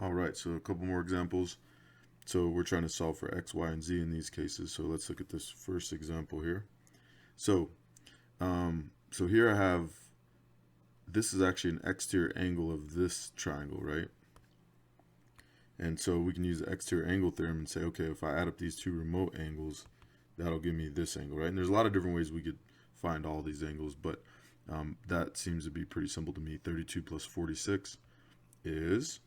All right, so a couple more examples. So we're trying to solve for x, y, and z in these cases. So let's look at this first example here. So, so here I have, this is actually an exterior angle of this triangle, right? And so we can use the exterior angle theorem and say, okay, if I add up these two remote angles, that'll give me this angle, right? And there's a lot of different ways we could find all these angles, but that seems to be pretty simple to me. 32 plus 46 is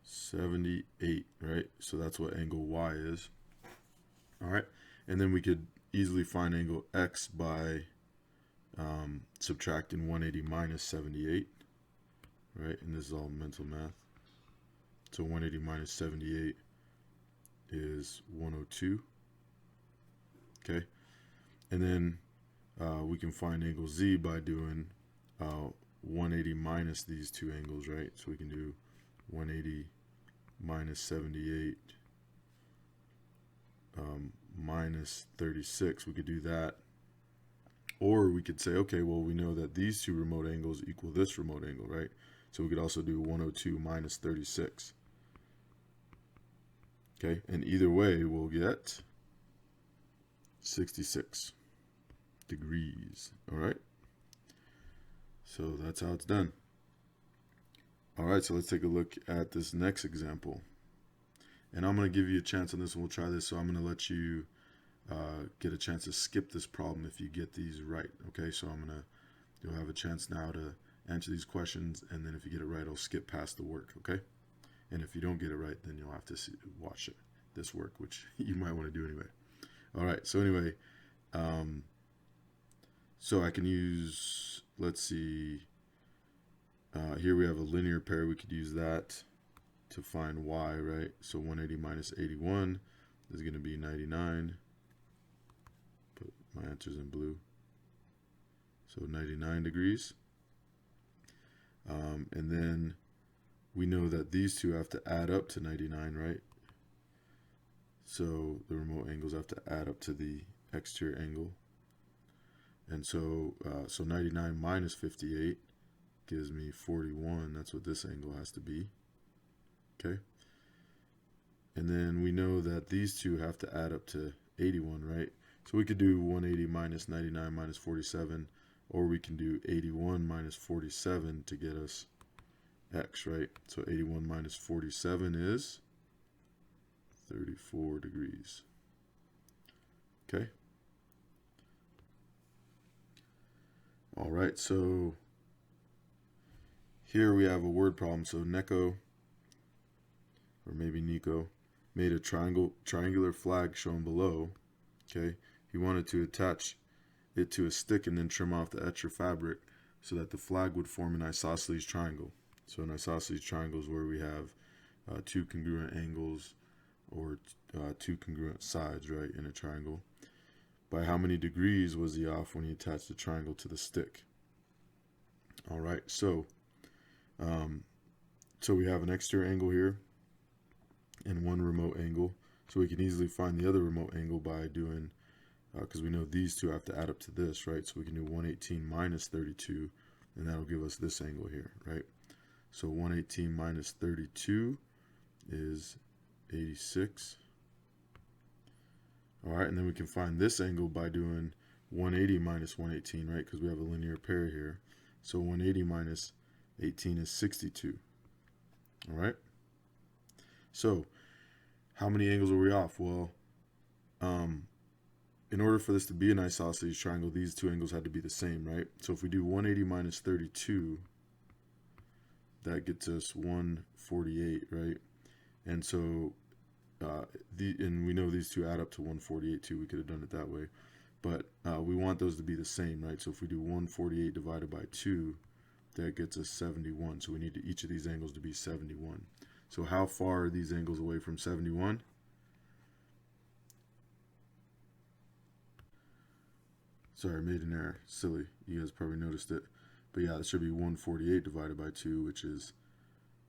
78, right? So that's what angle y is. All right, and then we could easily find angle x by subtracting 180 minus 78, right? And this is all mental math. So 180 minus 78 is 102. Okay, and then we can find angle z by doing 180 minus these two angles, right? So we can do 180 minus 78 minus 36. We could do that. Or we could say, okay, well, we know that these two remote angles equal this remote angle, right? So we could also do 102 minus 36. Okay, and either way, we'll get 66 degrees, all right? So that's how it's done. All right, so let's take a look at this next example. And I'm going to give you a chance on this, and we'll try this. So I'm going to let you get a chance to skip this problem if you get these right. Okay, so you'll have a chance now to answer these questions, and then if you get it right, I'll skip past the work. Okay, and if you don't get it right, then you'll have to watch this work, which you might want to do anyway. All right, so anyway, so I can use, let's see, here we have a linear pair. We could use that to find y, right? So 180 minus 81 is going to be 99. Put my answers in blue. So 99 degrees. And then we know that these two have to add up to 99, right? So the remote angles have to add up to the exterior angle. And so, so 99 minus 58 gives me 41. That's what this angle has to be. Okay. And then we know that these two have to add up to 81, right? So we could do 180 minus 99 minus 47, or we can do 81 minus 47 to get us x, right? So 81 minus 47 is 34 degrees. Okay. All right, so here we have a word problem. So Neko, or maybe Nico, made a triangular flag shown below. Okay, he wanted to attach it to a stick and then trim off the etcher fabric so that the flag would form an isosceles triangle. So an isosceles triangle is where we have two congruent angles or two congruent sides, right, in a triangle. By how many degrees was he off when he attached the triangle to the stick? All right, so we have an exterior angle here and one remote angle. So we can easily find the other remote angle by doing, because we know these two have to add up to this, right? So we can do 118 minus 32, and that'll give us this angle here, right? So 118 minus 32 is 86. All right, and then we can find this angle by doing 180 minus 118, right? Because we have a linear pair here. So 180 minus 18 is 62. All right. So how many angles are we off? Well, in order for this to be an isosceles triangle, these two angles had to be the same, right? So if we do 180 minus 32, that gets us 148, right? And so, and we know these two add up to 148 too. We could have done it that way, but we want those to be the same, right? So if we do 148 divided by 2, that gets us 71. So we need each of these angles to be 71. So how far are these angles away from 71? Sorry, I made an error. Silly. You guys probably noticed it. But yeah, it should be 148 divided by 2, which is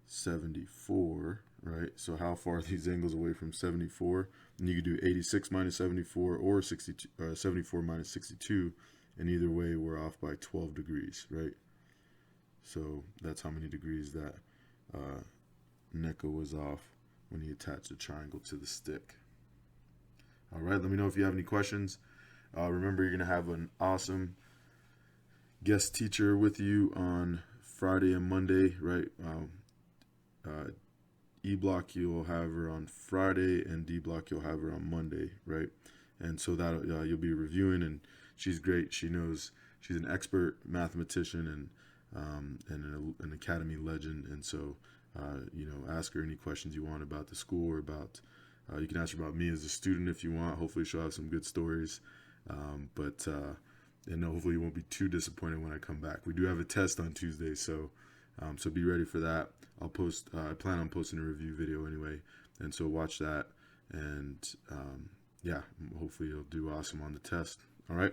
74, right? So how far are these angles away from 74? And you could do 86 minus 74 or 74 minus 62, and either way we're off by 12 degrees, right? So that's how many degrees that Neko was off when he attached the triangle to the stick. All right, let me know if you have any questions. Remember, you're going to have an awesome guest teacher with you on Friday and Monday, right? E block you'll have her on Friday, and D block you'll have her on Monday, right? And so that you'll be reviewing, and she's great. She knows, she's an expert mathematician and an academy legend, and so ask her any questions you want about the school or about. You can ask her about me as a student if you want. Hopefully, she'll have some good stories. And hopefully you won't be too disappointed when I come back. We do have a test on Tuesday, so be ready for that. I'll post. I plan on posting a review video anyway, and so watch that. And hopefully you'll do awesome on the test. All right.